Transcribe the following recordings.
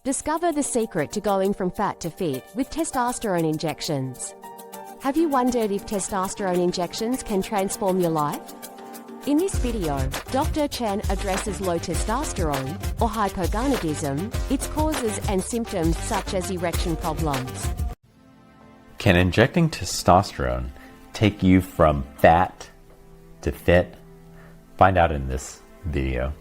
Discover the secret to going from fat to fit with testosterone injections. Have you wondered if testosterone injections can transform your life? In this video, Dr. Chen addresses low testosterone, or hypogonadism, its causes and symptoms such as erection problems. Can injecting testosterone take you from fat to fit? Find out in this video.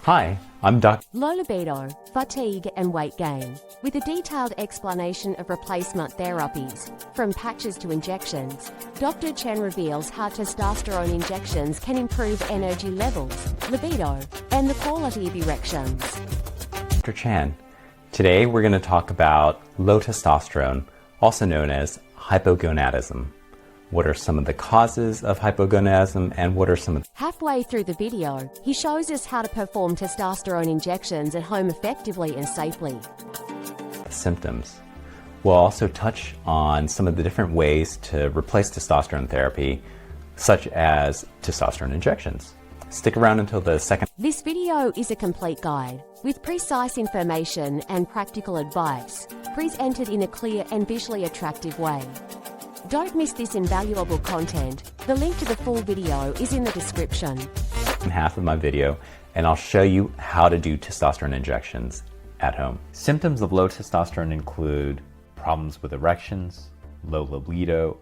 Hi, I'm Dr. Low libido, fatigue and weight gain, with a detailed explanation of replacement therapies, from patches to injections. Dr. Chen reveals how testosterone injections can improve energy levels, libido, and the quality of erections. Dr. Chan. Today we're going to talk about low testosterone, also known as hypogonadism. What are some of the causes of hypogonadism, and what are some of the Halfway through the video, he shows us how to perform testosterone injections at home effectively and safely. symptoms? We'll also touch on some of the different ways to replace testosterone therapy, such as testosterone injections. Stick around until the second. This video is a complete guide, with precise information and practical advice, presented in a clear and visually attractive way. Don't miss this invaluable content. The link to the full video is in the description. Half of my video, and I'll show you how to do testosterone injections at home. Symptoms of low testosterone include problems with erections, low libido,